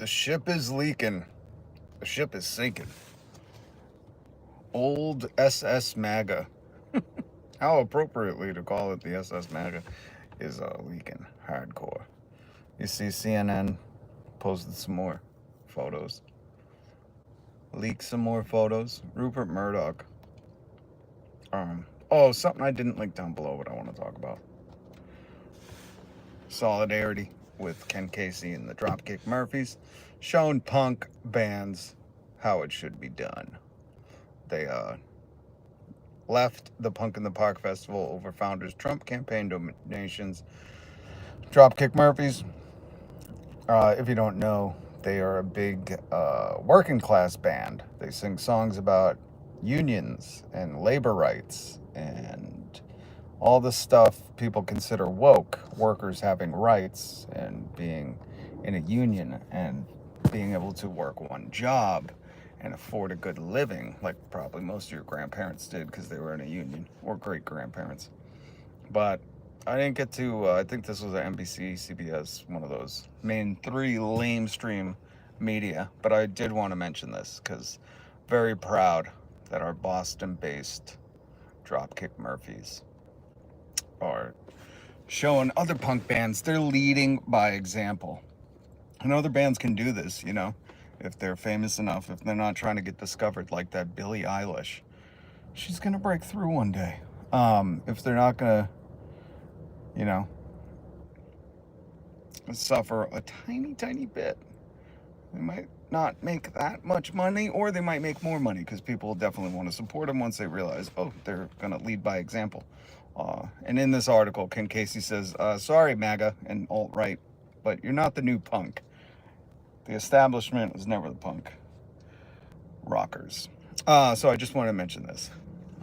The ship is leaking. The ship is sinking. Old SS MAGA. How appropriately to call it the SS MAGA is leaking hardcore. You see CNN posted some more photos. Leaked some more photos. Rupert Murdoch. Something I didn't link down below, but I want to talk about. Solidarity with Ken Casey and the Dropkick Murphys, showing punk bands how it should be done. They left the Punk in the Park Festival over founders' Trump campaign donations. Dropkick Murphys, if you don't know, they are a big working class band. They sing songs about unions and labor rights and all the stuff people consider woke. Workers having rights and being in a union and being able to work one job and afford a good living, like probably most of your grandparents did because they were in a union, or great grandparents. But I didn't get to, I think this was an NBC, CBS, one of those main three lamestream media. But I did want to mention this because very proud that our Boston-based Dropkick Murphys are showing other punk bands they're leading by example. And other bands can do this, you know, if they're famous enough, if they're not trying to get discovered like that Billie Eilish. She's going to break through one day. If they're not going to, you know, suffer a tiny bit, they might not make that much money, or they might make more money because people will definitely want to support them once they realize, oh, they're going to lead by example. And in this article, Ken Casey says, sorry, MAGA and alt-right, but you're not the new punk. The establishment was never the punk rockers. So I just want to mention this.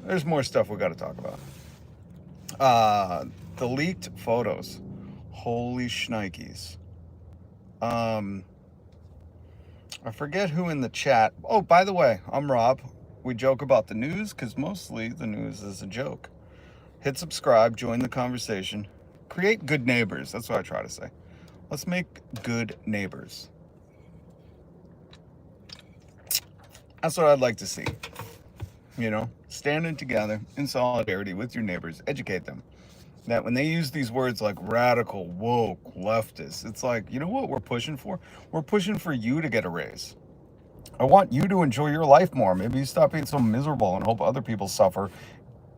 There's more stuff we got to talk about. The leaked photos. Holy shnikes. I forget who in the chat. Oh, by the way, I'm Rob. We joke about the news because mostly the news is a joke. Hit subscribe, join the conversation, create good neighbors. That's what I try to say. Let's make good neighbors. That's what I'd like to see. You know, standing together in solidarity with your neighbors, educate them. That when they use these words like radical, woke, leftist, it's like, you know what we're pushing for? We're pushing for you to get a raise. I want you to enjoy your life more. Maybe you stop being so miserable and hope other people suffer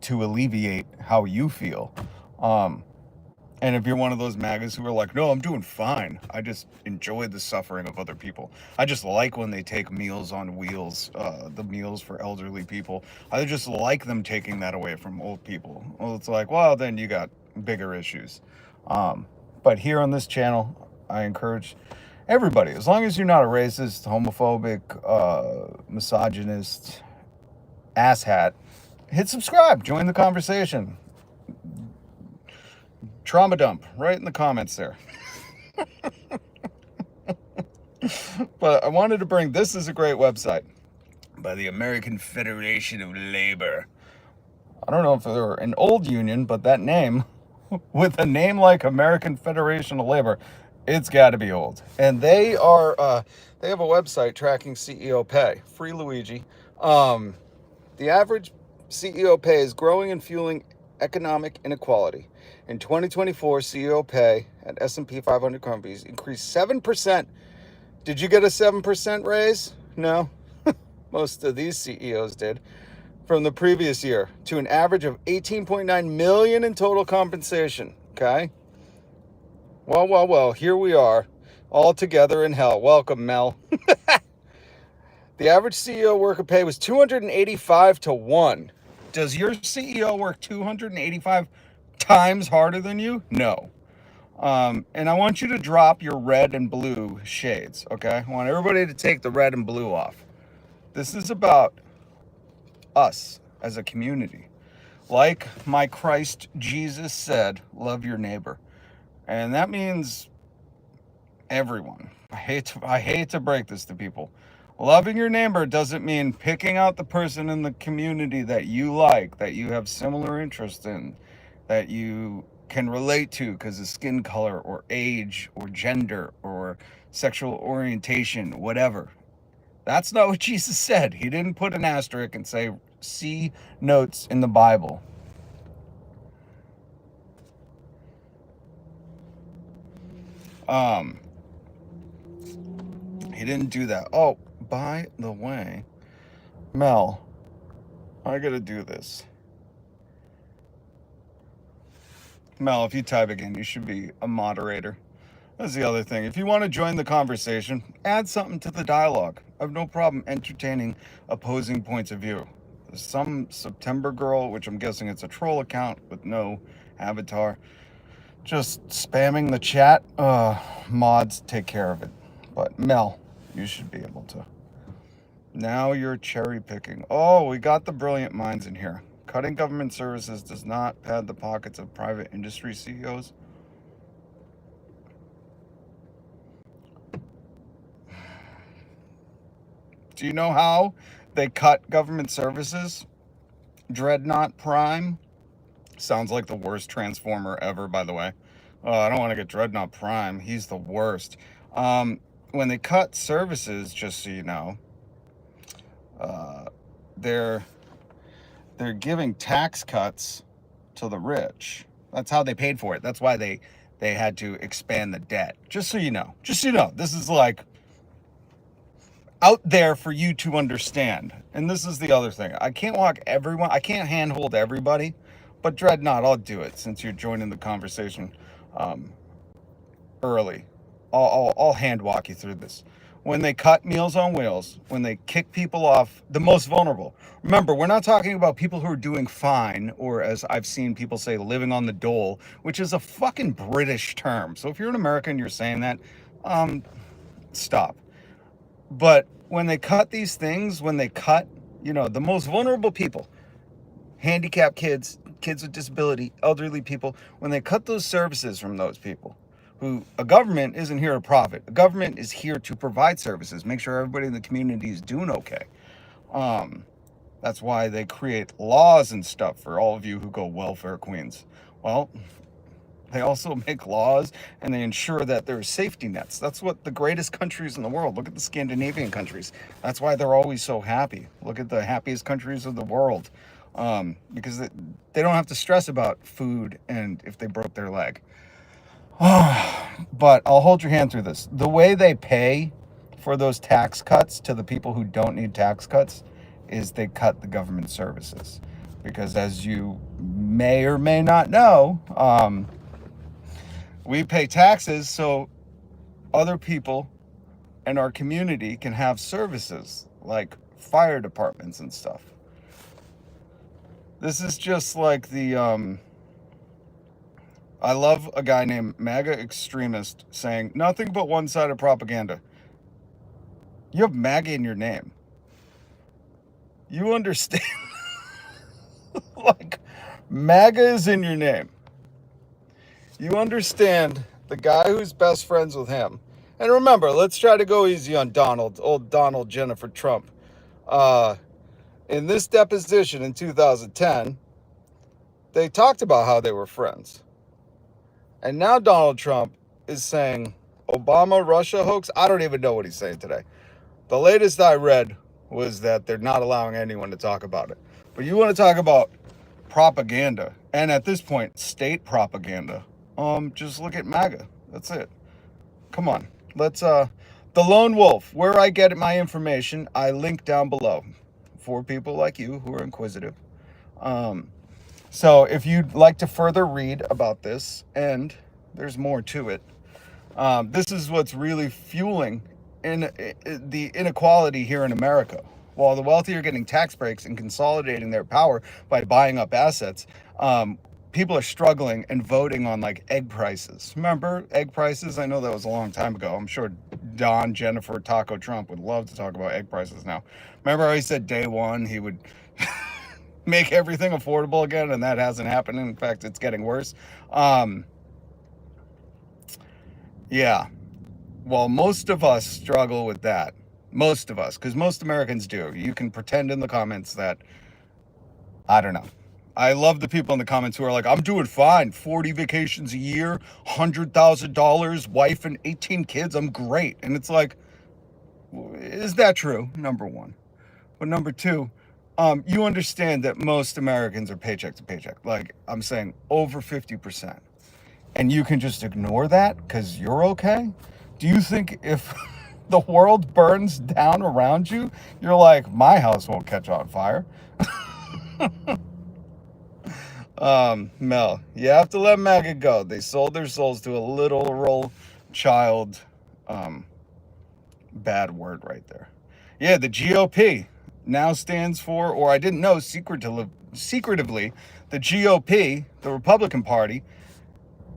to alleviate how you feel. And if you're one of those MAGAs who are like, no, I'm doing fine. I just enjoy the suffering of other people. I just like when they take Meals on Wheels, the meals for elderly people. I just like them taking that away from old people. Well, it's like, well, then you got bigger issues. But here on this channel, I encourage everybody, as long as you're not a racist, homophobic, misogynist, asshat, hit subscribe, join the conversation. Trauma dump right in the comments there. But I wanted to bring, this is a great website by the American Federation of Labor. I don't know if they're an old union, but that name, with a name like American Federation of Labor, it's got to be old. And they are, they have a website tracking CEO pay. Free Luigi. The average CEO pay is growing and fueling economic inequality. In 2024, CEO pay at S&P 500 companies increased 7%. Did you get a 7% raise? No. Most of these CEOs did. From the previous year, to an average of $18.9 million in total compensation. Okay? Well, here we are, all together in hell. Welcome, Mel. The average CEO worker pay was 285 to 1. Does your CEO work 285 times harder than you? No. And I want you to drop your red and blue shades, okay? I want everybody to take the red and blue off. This is about us as a community. Like my Christ Jesus said, love your neighbor. And that means everyone. I hate to break this to people. Loving your neighbor doesn't mean picking out the person in the community that you like, that you have similar interests in, that you can relate to because of skin color or age or gender or sexual orientation, whatever. That's not what Jesus said. He didn't put an asterisk and say, see notes in the Bible. He didn't do that. Oh, by the way, Mel, I gotta do this. Mel, if you type again, you should be a moderator. That's the other thing. If you want to join the conversation, add something to the dialogue. I have no problem entertaining opposing points of view. There's some September girl, which I'm guessing it's a troll account with no avatar, just spamming the chat. Mods take care of it. But Mel, you should be able to. Now you're cherry picking. Oh, we got the brilliant minds in here. Cutting government services does not pad the pockets of private industry CEOs. Do you know how they cut government services? Dreadnought Prime. Sounds like the worst Transformer ever, by the way. Oh, I don't want to get Dreadnought Prime. He's the worst. When they cut services, just so you know, they're giving tax cuts to the rich. That's how they paid for it. That's why they had to expand the debt. Just so you know. Just so you know. This is like out there for you to understand. And this is the other thing. I can't walk everyone. I can't handhold everybody. But Dreadnought, I'll do it since you're joining the conversation early. I'll hand walk you through this. When they cut Meals on Wheels, when they kick people off, the most vulnerable. Remember, we're not talking about people who are doing fine, or as I've seen people say, living on the dole, which is a fucking British term. So if you're an American, you're saying that, stop. But when they cut these things, when they cut, the most vulnerable people, handicapped kids, kids with disability, elderly people, when they cut those services from those people, who a government isn't here to profit. A government is here to provide services, make sure everybody in the community is doing okay. That's why they create laws and stuff for all of you who go welfare queens. Well, they also make laws and they ensure that there are safety nets. That's what the greatest countries in the world, look at the Scandinavian countries. That's why they're always so happy. Look at the happiest countries of the world. Because they don't have to stress about food and if they broke their leg. But I'll hold your hand through this. The way they pay for those tax cuts to the people who don't need tax cuts is they cut the government services. Because as you may or may not know, we pay taxes so other people in our community can have services like fire departments and stuff. This is just like the... I love a guy named MAGA extremist saying nothing but one-sided propaganda. You have MAGA in your name. You understand? Like, MAGA is in your name. You understand the guy who's best friends with him. And remember, let's try to go easy on Donald, old Donald Jennifer Trump. In this deposition in 2010, they talked about how they were friends. And now Donald Trump is saying Obama-Russia hoax. I don't even know what he's saying today. The latest I read was that they're not allowing anyone to talk about it. But you want to talk about propaganda, and at this point, state propaganda. Just look at MAGA. That's it. Come on. Let's, the Lone Wolf, where I get my information, I link down below for people like you who are inquisitive. So if you'd like to further read about this, and there's more to it, this is what's really fueling the inequality here in America. While the wealthy are getting tax breaks and consolidating their power by buying up assets, people are struggling and voting on like egg prices. Remember egg prices? I know that was a long time ago. I'm sure Don, Jennifer, Taco Trump would love to talk about egg prices now. Remember how he said day one he would... make everything affordable again, and that hasn't happened. In fact, it's getting worse. Yeah. Well, most of us struggle with that. Most of us, because most Americans do. You can pretend in the comments that, I don't know. I love the people in the comments who are like, I'm doing fine. 40 vacations a year, $100,000, wife and 18 kids. I'm great. And it's like, is that true? Number one. But number two, you understand that most Americans are paycheck to paycheck. Like I'm saying, over 50%. And you can just ignore that because you're okay? Do you think if the world burns down around you, you're like, my house won't catch on fire? Mel, you have to let MAGA go. They sold their souls to a literal child. Bad word right there. Yeah, the GOP now stands for, or I didn't know secretively, the GOP, the Republican Party,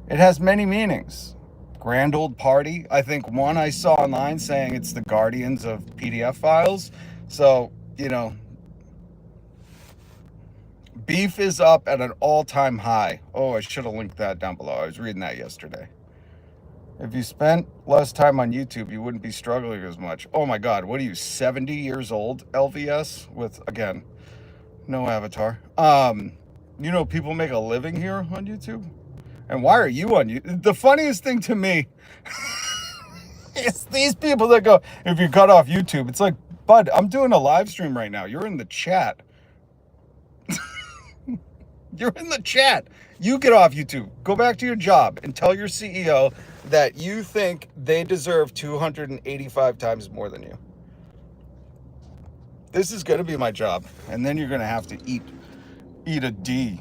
it has many meanings. Grand old party. I think one I saw online saying it's the guardians of PDF files. So, beef is up at an all-time high. Oh, I should have linked that down below. I was reading that yesterday. If you spent less time on YouTube, you wouldn't be struggling as much. Oh my God, what are you, 70 years old, LVS? With, again, no avatar. People make a living here on YouTube? And why are you on YouTube? The funniest thing to me is these people that go, if you cut off YouTube, it's like, bud, I'm doing a live stream right now. You're in the chat. You're in the chat. You get off YouTube. Go back to your job and tell your CEO that you think they deserve 285 times more than you. This is going to be my job. And then you're going to have to eat a D.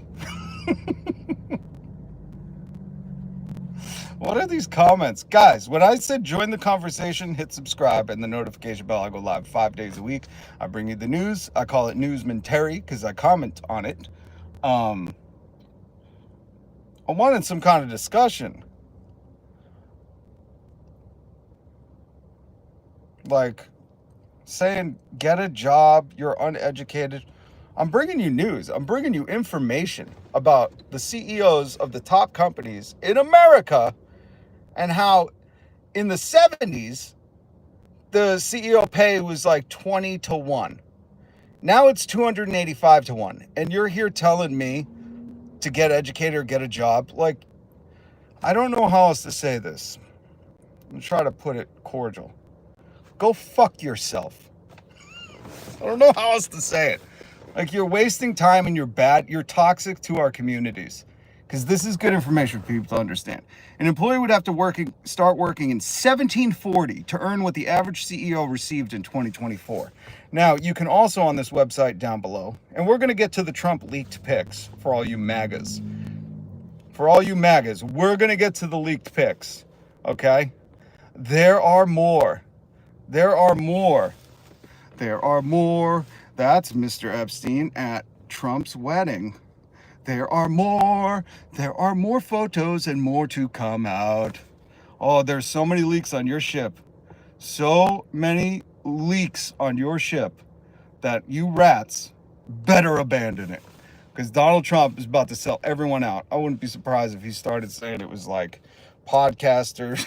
What are these comments? Guys, when I said join the conversation, hit subscribe and the notification bell. I go live 5 days a week. I bring you the news. I call it newsmentary because I comment on it. I wanted some kind of discussion. Like saying, get a job, you're uneducated. I'm bringing you news. I'm bringing you information about the CEOs of the top companies in America and how in the 70s, the CEO pay was like 20 to 1. Now it's 285 to 1. And you're here telling me to get educated or get a job. Like, I don't know how else to say this. I'm going to try to put it cordial. Go fuck yourself. I don't know how else to say it. Like, you're wasting time and you're bad. You're toxic to our communities. Because this is good information for people to understand. An employee would have to start working in 1740 to earn what the average CEO received in 2024. Now, you can also on this website down below, and we're going to get to the Trump leaked pics for all you MAGAs. For all you MAGAs, we're going to get to the leaked pics, okay? There are more. There are more. There are more. That's Mr. Epstein at Trump's wedding. There are more photos and more to come out. Oh, there's so many leaks on your ship. So many leaks on your ship that you rats better abandon it. Because Donald Trump is about to sell everyone out. I wouldn't be surprised if he started saying it was like podcasters.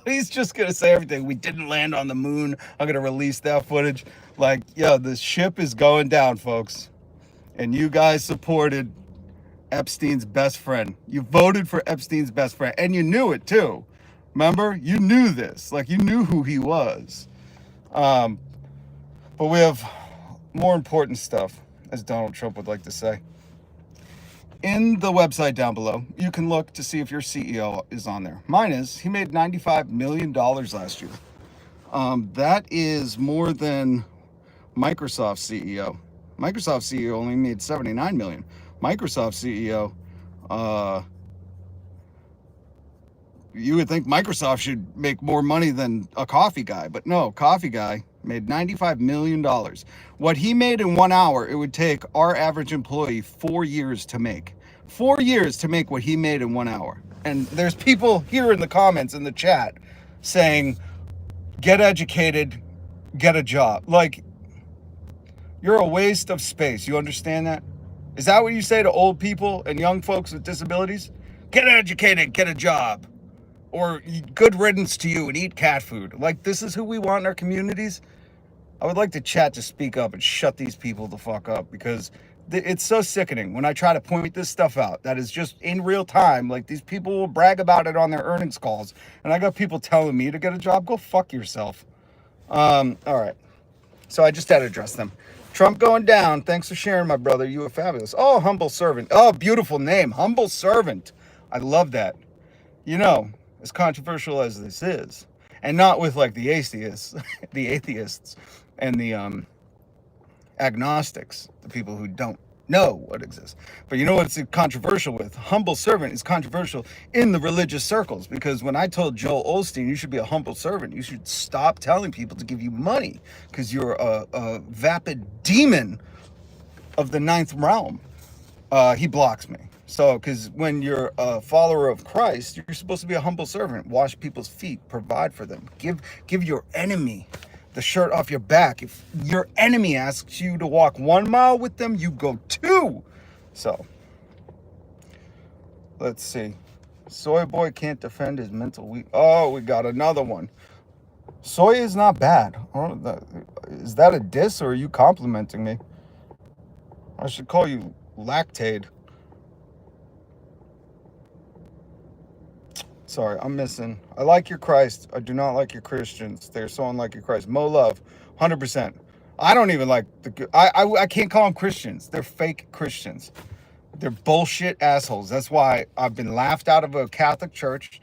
He's just going to say everything. We didn't land on the moon. I'm going to release that footage. Like, yeah, the ship is going down, folks. And you guys supported Epstein's best friend. You voted for Epstein's best friend. And you knew it too. Remember? You knew this. Like, you knew who he was. But we have more important stuff, as Donald Trump would like to say. In the website down below, you can look to see if your CEO is on there. Mine is. He made $95 million last year. That is more than Microsoft's CEO. Microsoft's CEO only made $79 million. Microsoft CEO, you would think Microsoft should make more money than a coffee guy, but no, coffee guy made $95 million. What he made in 1 hour, it would take our average employee 4 years to make. 4 years to make what he made in 1 hour. And there's people here in the comments, in the chat, saying, get educated, get a job. Like, you're a waste of space. You understand that? Is that what you say to old people and young folks with disabilities? Get educated, get a job. Or good riddance to you and eat cat food. Like, this is who we want in our communities? I would like the chat to speak up and shut these people the fuck up, because It's so sickening when I try to point this stuff out that is just in real time. Like, these people will brag about it on their earnings calls, and I got people telling me to get a job. Go fuck yourself. All right. So I just had to address them. Trump going down. Thanks for sharing, my brother. You are fabulous. Oh, humble servant. Oh, beautiful name. Humble servant. I love that. You know, as controversial as this is, and not with like the atheists, the atheists and the agnostics, the people who don't know what exists. But you know what's controversial with? Humble servant is controversial in the religious circles, because when I told Joel Osteen you should be a humble servant, you should stop telling people to give you money because you're a vapid demon of the ninth realm, he blocks me. So, because when you're a follower of Christ, you're supposed to be a humble servant, wash people's feet, provide for them, give your enemy the shirt off your back. If your enemy asks you to walk 1 mile with them, you go 2. So, let's see. Soy boy can't defend his mental weak. Oh, we got another one. Soy is not bad. Is that a diss, or are you complimenting me? I should call you lactate. Sorry, I'm missing. I like your Christ. I do not like your Christians. They're so unlike your Christ. Mo love, 100%. I don't even like I can't call them Christians. They're fake Christians. They're bullshit assholes. That's why I've been laughed out of a Catholic church.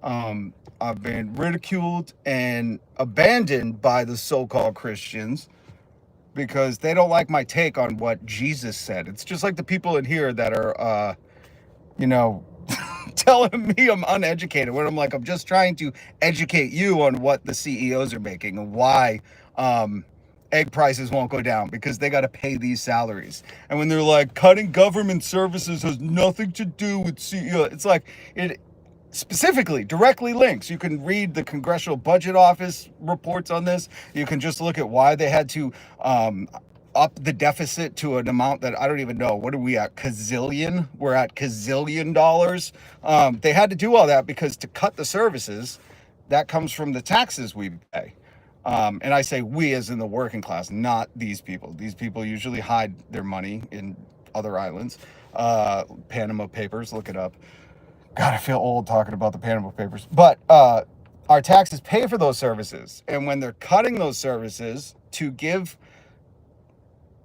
I've been ridiculed and abandoned by the so-called Christians because they don't like my take on what Jesus said. It's just like the people in here that are, telling me I'm uneducated, when I'm like, I'm just trying to educate you on what the CEOs are making and why egg prices won't go down, because they got to pay these salaries. And when they're like, cutting government services has nothing to do with CEO, it's like, it specifically directly links. You can read the Congressional Budget Office reports on this. You can just look at why they had to up the deficit to an amount that I don't even know. What are we at? Gazillion? We're at gazillion dollars. They had to do all that because to cut the services, that comes from the taxes we pay. And I say we as in the working class, not these people. These people usually hide their money in other islands. Panama Papers, look it up. God, I feel old talking about the Panama Papers. But our taxes pay for those services. And when they're cutting those services to give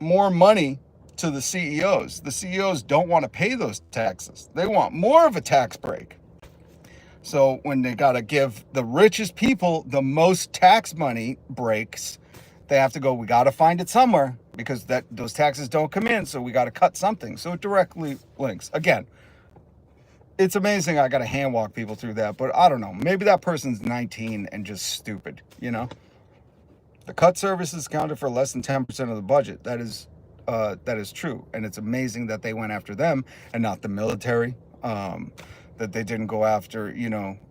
more money to the CEOs don't want to pay those taxes. They want more of a tax break. So when they got to give the richest people the most tax money breaks, they have to go, we got to find it somewhere, because those taxes don't come in, so we got to cut something. So it directly links. Again, it's amazing I got to hand walk people through that, but I don't know. Maybe that person's 19 and just stupid, The cut services counted for less than 10% of the budget. That is true. And it's amazing that they went after them and not the military, that they didn't go after,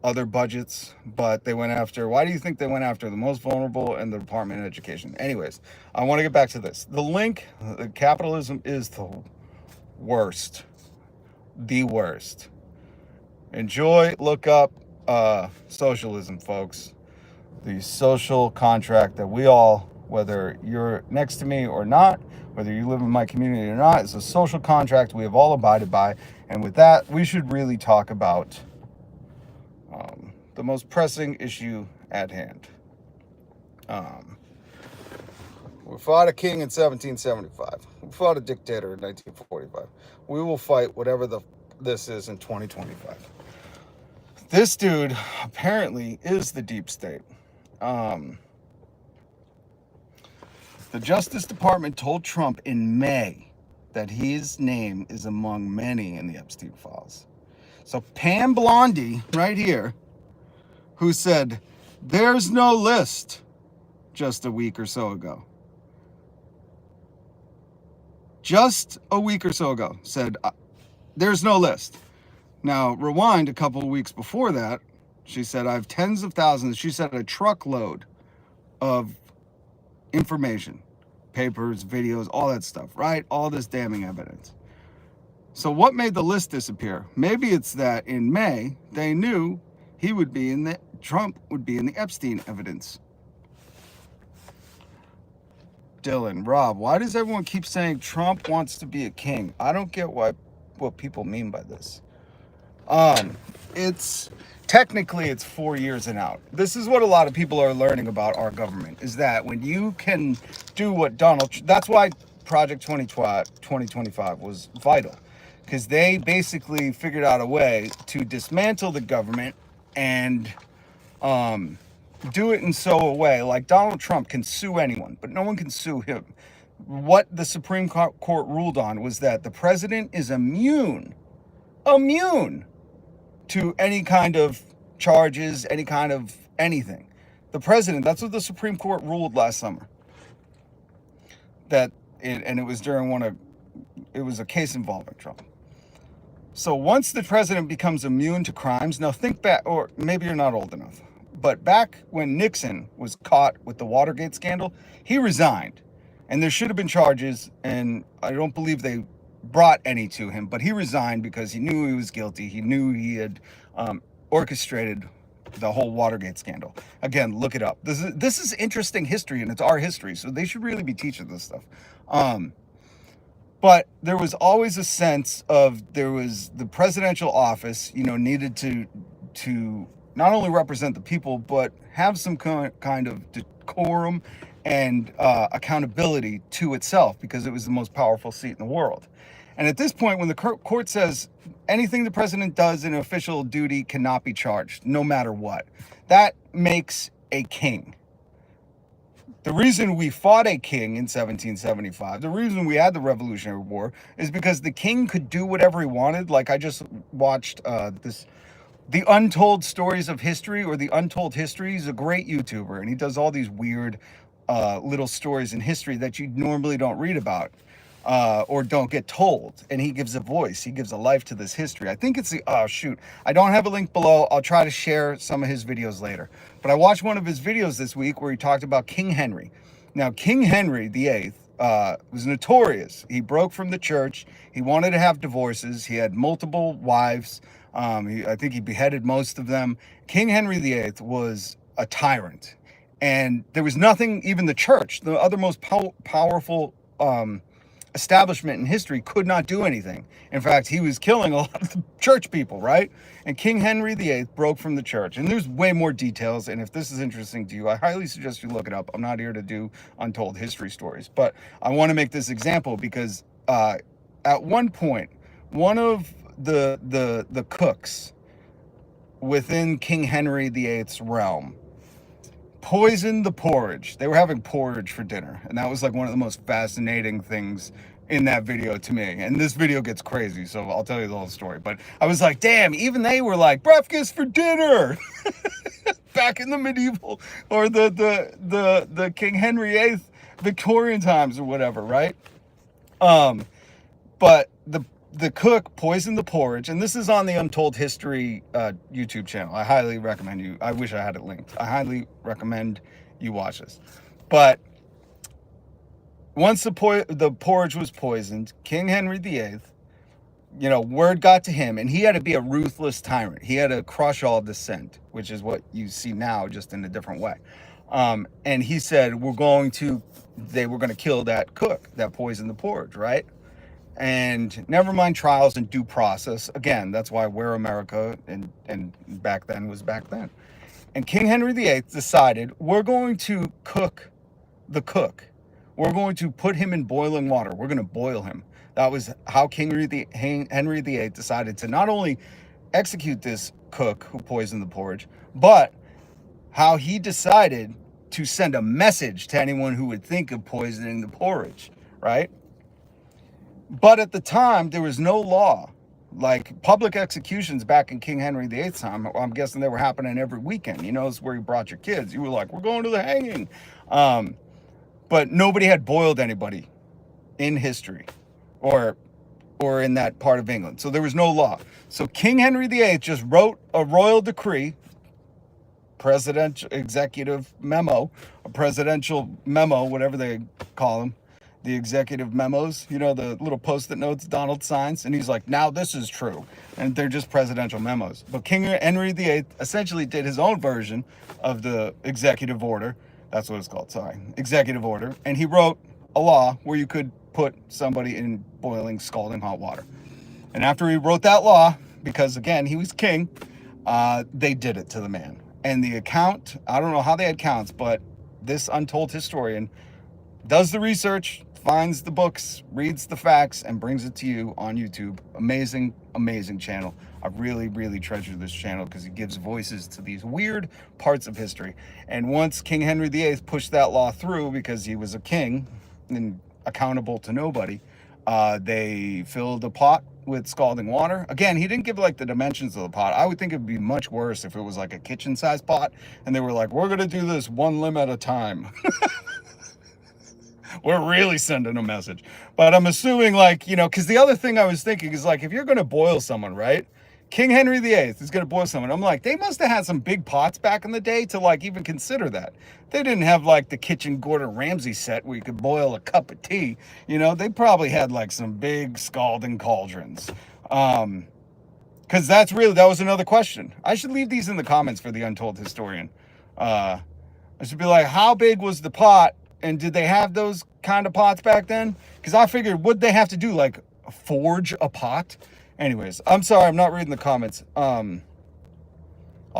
other budgets, but they went after, why do you think they went after the most vulnerable and the Department of Education? Anyways, I want to get back to this. The link, capitalism is the worst. The worst. Enjoy, look up socialism, folks. The social contract that we all, whether you're next to me or not, whether you live in my community or not, is a social contract we have all abided by. And with that, we should really talk about the most pressing issue at hand. We fought a king in 1775. We fought a dictator in 1945. We will fight whatever this is in 2025. This dude apparently is the deep state. The Justice Department told Trump in May that his name is among many in the Epstein files. So Pam Blondie, right here, who said, there's no list, just a week or so ago. Just a week or so ago, said, there's no list. Now, rewind a couple of weeks before that, she said, I have tens of thousands. She said a truckload of information, papers, videos, all that stuff, right? All this damning evidence. So what made the list disappear? Maybe it's that in May, they knew Trump would be in the Epstein evidence. Dylan, Rob, why does everyone keep saying Trump wants to be a king? I don't get what people mean by this. It's technically it's 4 years and out. This is what a lot of people are learning about our government, is that when you can do what that's why Project 2025 was vital, because they basically figured out a way to dismantle the government and do it in a way like Donald Trump can sue anyone, but no one can sue him. What the Supreme Court ruled on was that the president is immune to any kind of charges, any kind of anything. The president, that's what the Supreme Court ruled last summer. And it was it was a case involving Trump. So once the president becomes immune to crimes, now think back, or maybe you're not old enough, but back when Nixon was caught with the Watergate scandal, he resigned. And there should have been charges, and I don't believe they brought any to him, but he resigned because he knew he was guilty. He knew he had orchestrated the whole Watergate scandal. Again, look it up. This is interesting history, and it's our history, so they should really be teaching this stuff. But there was always a sense of there was the presidential office, needed to not only represent the people, but have some kind of decorum and accountability to itself, because it was the most powerful seat in the world. And at this point, when the court says anything the president does in official duty cannot be charged, no matter what, that makes a king. The reason we fought a king in 1775, the reason we had the Revolutionary War, is because the king could do whatever he wanted. Like, I just watched The Untold Stories of History, or The Untold History. He's a great YouTuber, and he does all these weird little stories in history that you normally don't read about or don't get told. And he gives a voice. He gives a life to this history. I think it's I don't have a link below. I'll try to share some of his videos later. But I watched one of his videos this week where he talked about King Henry. Now, King Henry VIII was notorious. He broke from the church. He wanted to have divorces. He had multiple wives. I think he beheaded most of them. King Henry VIII was a tyrant. And there was nothing, even the church, the other most powerful establishment in history, could not do anything. In fact, he was killing a lot of the church people, right? And King Henry VIII broke from the church. And there's way more details. And if this is interesting to you, I highly suggest you look it up. I'm not here to do untold history stories, but I want to make this example because at one point, one of the cooks within King Henry VIII's realm poisoned the porridge. They were having porridge for dinner, and that was like one of the most fascinating things in that video to me. And this video gets crazy, so I'll tell you the whole story. But I was like, damn, even they were like, breakfast for dinner. Back in the medieval or the King Henry VIII Victorian times or whatever, right? But the cook poisoned the porridge, and this is on the Untold History YouTube channel. I highly recommend I wish I had it linked. I highly recommend you watch this. But once the porridge was poisoned, King Henry VIII, word got to him, and he had to be a ruthless tyrant. He had to crush all dissent, which is what you see now, just in a different way. And he said, they were going to kill that cook that poisoned the porridge, right? And never mind trials and due process. Again, that's why we're America, and back then was back then. And King Henry VIII decided, we're going to cook the cook. We're going to put him in boiling water. We're going to boil him. That was how King Henry VIII decided to not only execute this cook who poisoned the porridge, but how he decided to send a message to anyone who would think of poisoning the porridge, right? But at the time, there was no law. Like, public executions back in King Henry VIII's time, I'm guessing they were happening every weekend. It's where you brought your kids. You were like, we're going to the hanging. But nobody had boiled anybody in history or in that part of England. So there was no law. So King Henry VIII just wrote a royal decree, presidential executive memo, a presidential memo, whatever they call them. The executive memos, the little post-it notes Donald signs, and he's like, now this is true. And they're just presidential memos. But King Henry VIII essentially did his own version of the executive order, That's what it's called, sorry. Executive order. And he wrote a law where you could put somebody in boiling, scalding hot water. And after he wrote that law, because again, he was king, they did it to the man. And the account, I don't know how they had counts, but this untold historian does the research, finds the books, reads the facts, and brings it to you on YouTube. Amazing, amazing channel. I really, really treasure this channel because he gives voices to these weird parts of history. And once King Henry VIII pushed that law through, because he was a king and accountable to nobody, they filled a pot with scalding water. Again, he didn't give like the dimensions of the pot. I would think it would be much worse if it was like a kitchen-sized pot and they were like, we're gonna do this one limb at a time. We're really sending a message. But I'm assuming, like, you know, because the other thing I was thinking is, like, if you're going to boil someone, right? King Henry VIII is going to boil someone. I'm like, they must have had some big pots back in the day to, like, even consider that. They didn't have, like, the kitchen Gordon Ramsay set where you could boil a cup of tea. You know, they probably had, like, some big scalding cauldrons. Because that was another question. I should leave these in the comments for the untold historian. I should be like, how big was the pot? And did they have those kind of pots back then? Because I figured, would they have to do, like, forge a pot? Anyways, I'm sorry, I'm not reading the comments. I'll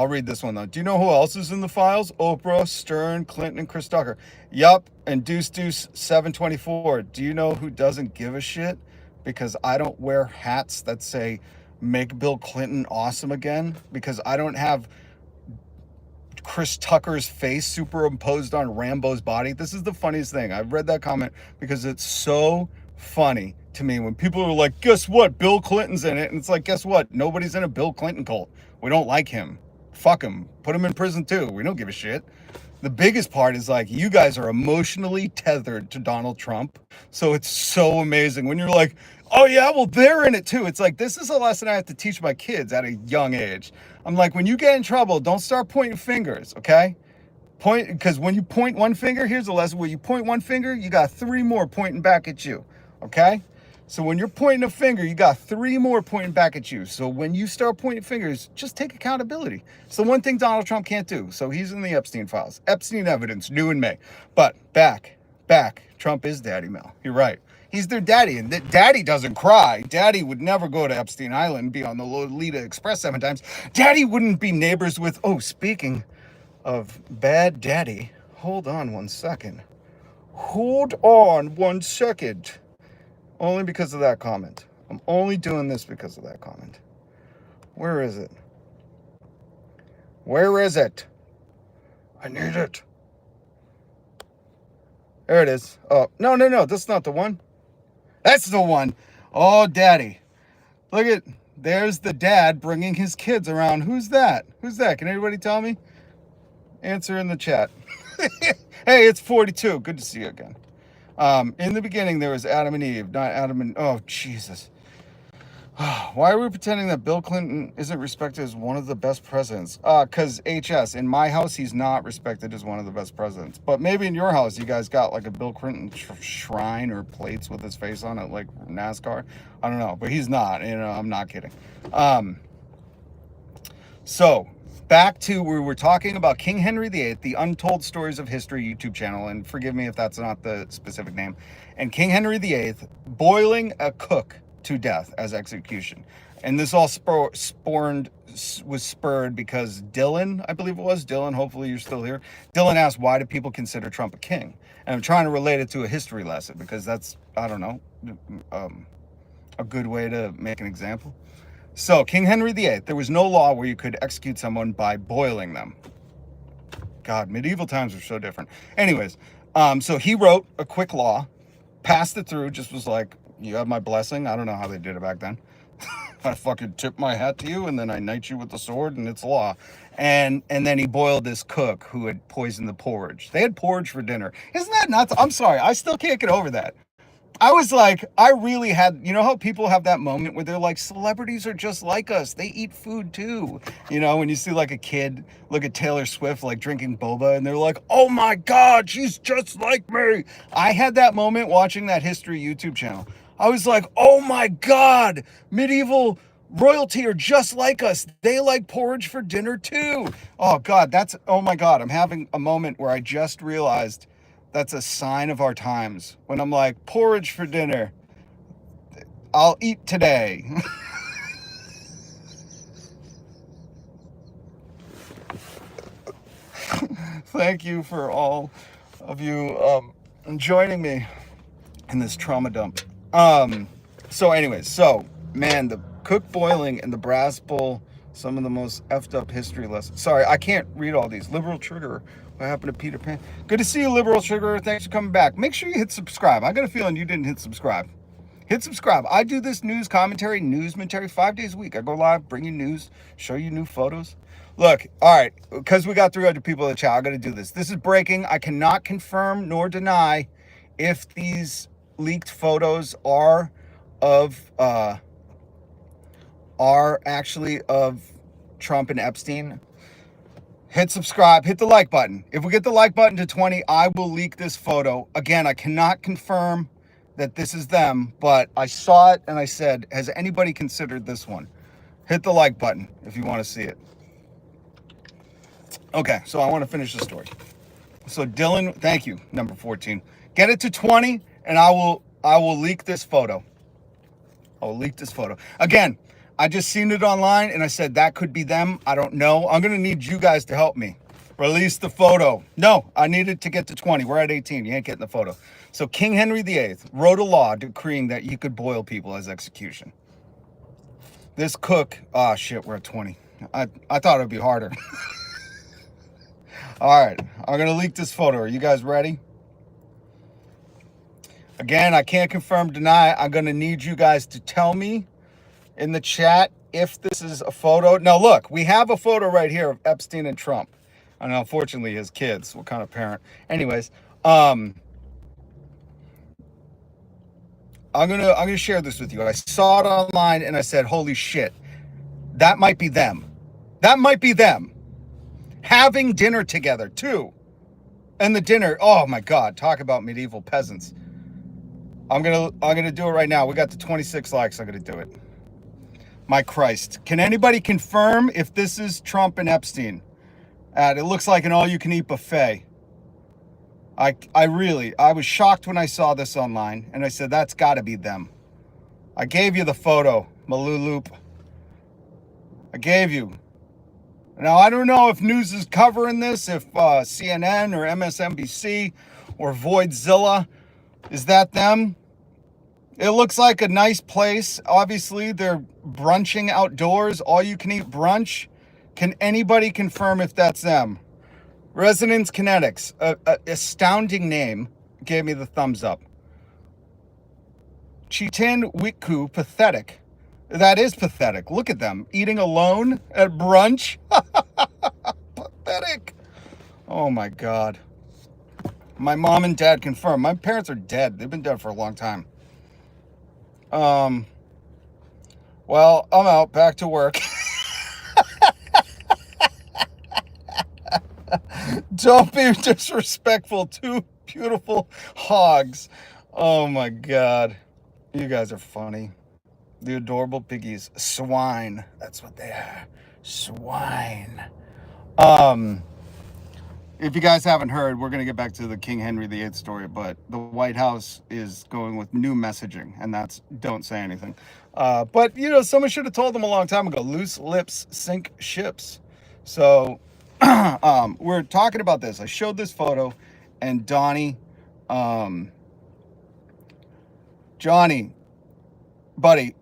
read this one, though. Do you know who else is in the files? Oprah, Stern, Clinton, and Chris Tucker. Yup, and Deuce 724. Do you know who doesn't give a shit? Because I don't wear hats that say, make Bill Clinton awesome again. Because I don't have Chris Tucker's face superimposed on Rambo's body. This is the funniest thing. I've read that comment because it's so funny to me when people are like, guess what? Bill Clinton's in it. And it's like, guess what? Nobody's in a Bill Clinton cult. We don't like him. Fuck him. Put him in prison too. We don't give a shit. The biggest part is like, you guys are emotionally tethered to Donald Trump. So it's so amazing when you're like, oh yeah, well, they're in it too. It's like, this is a lesson I have to teach my kids at a young age. I'm like, when you get in trouble, don't start pointing fingers, okay? Because when you point one finger, here's a lesson. When you point one finger, you got 3 more pointing back at you, okay? So when you're pointing a finger, you got 3 more pointing back at you. So when you start pointing fingers, just take accountability. It's the one thing Donald Trump can't do. So he's in the Epstein files. Epstein evidence, new in May. But back, Trump is Daddy Mel. You're right. He's their daddy, and Daddy doesn't cry. Daddy would never go to Epstein Island and be on the Lolita Express 7 times. Daddy wouldn't be neighbors with, oh, speaking of bad daddy, hold on one second. Hold on one second. Only because of that comment. I'm only doing this because of that comment. Where is it? Where is it? I need it. There it is. Oh, no, that's not the one. That's the one. Oh, Daddy. Look at, there's the dad bringing his kids around. Who's that? Can anybody tell me? Answer in the chat. Hey, it's 42. Good to see you again. In the beginning, there was Adam and Eve, not Adam and... Oh, Jesus. Why are we pretending that Bill Clinton isn't respected as one of the best presidents? Because HS, in my house, he's not respected as one of the best presidents. But maybe in your house, you guys got like a Bill Clinton shrine or plates with his face on it, like NASCAR. I don't know, but he's not. You know, I'm not kidding. So, back to where we're talking about King Henry VIII, the Untold Stories of History YouTube channel, and forgive me if that's not the specific name, and King Henry VIII boiling a cook to death as execution. And this all was spurred because Dylan, I believe it was, Dylan, hopefully you're still here, Dylan asked, why do people consider Trump a king? And I'm trying to relate it to a history lesson because that's, I don't know, a good way to make an example. So, King Henry VIII, there was no law where you could execute someone by boiling them. God, medieval times were so different. Anyways, so he wrote a quick law, passed it through, just was like, you have my blessing. I don't know how they did it back then. I fucking tip my hat to you, and then I knight you with the sword, and it's law. And then he boiled this cook who had poisoned the porridge. They had porridge for dinner. Isn't that nuts? I'm sorry, I still can't get over that. I was like, I really had, you know how people have that moment where they're like, celebrities are just like us. They eat food too. You know, when you see like a kid look at Taylor Swift, like drinking boba, and they're like, oh my God, she's just like me. I had that moment watching that history YouTube channel. I was like, oh my God, medieval Royalty are just like us. They like porridge for dinner too. Oh God, oh my God. I'm having a moment where I just realized that's a sign of our times. When I'm like, porridge for dinner, I'll eat today. Thank you for all of you joining me in this trauma dump. So anyways, man, the cook boiling and the brass bowl, some of the most effed up history lessons. Sorry, I can't read all these. Liberal Trigger, what happened to Peter Pan? Good to see you, Liberal Trigger. Thanks for coming back. Make sure you hit subscribe. I got a feeling you didn't hit subscribe. Hit subscribe. I do this news commentary, newsmentary 5 days a week. I go live, bring you news, show you new photos. Look, all right, because we got 300 people in the chat, I got to do this. This is breaking. I cannot confirm nor deny if these leaked photos are actually of Trump and Epstein. Hit subscribe, hit the like button. If we get the like button to 20, I will leak this photo. Again, I cannot confirm that this is them, but I saw it and I said, has anybody considered this one? Hit the like button if you want to see it. Okay, so I want to finish the story. So Dylan, thank you, number 14. Get it to 20 and I will leak this photo. I'll leak this photo. Again, I just seen it online and I said that could be them. I don't know. I'm going to need you guys to help me. Release the photo. No, I needed to get to 20. We're at 18. You ain't getting the photo. So King Henry VIII wrote a law decreeing that you could boil people as execution. This cook, shit, we're at 20. I thought it would be harder. All right, I'm going to leak this photo. Are you guys ready? Again, I can't confirm, deny. I'm going to need you guys to tell me in the chat if this is a photo. Now, look, we have a photo right here of Epstein and Trump. And unfortunately, his kids. What kind of parent? Anyways, I'm gonna share this with you. I saw it online and I said, holy shit, that might be them. That might be them. Having dinner together, too. And the dinner, oh my God, talk about medieval peasants. I'm gonna do it right now. We got to 26 likes. I'm gonna do it. My Christ. Can anybody confirm if this is Trump and Epstein? It looks like an all-you-can-eat buffet. I was shocked when I saw this online, and I said, that's got to be them. I gave you the photo, Malulup. I gave you. Now, I don't know if news is covering this, if CNN or MSNBC or Voidzilla, is that them? It looks like a nice place. Obviously, they're brunching outdoors, all-you-can-eat brunch. Can anybody confirm if that's them? Resonance Kinetics, a astounding name, gave me the thumbs up. Chitin Wiku, pathetic. That is pathetic. Look at them, eating alone at brunch. Pathetic. Oh my God. My mom and dad confirm. My parents are dead. They've been dead for a long time. Well, I'm out, back to work. Don't be disrespectful. Two beautiful hogs. Oh my God. You guys are funny. The adorable piggies. Swine. That's what they are. Swine. If you guys haven't heard, we're going to get back to the King Henry VIII story, but the White House is going with new messaging, and that's don't say anything. But, you know, someone should have told them a long time ago, loose lips sink ships. So we're talking about this. I showed this photo, and Johnny, buddy,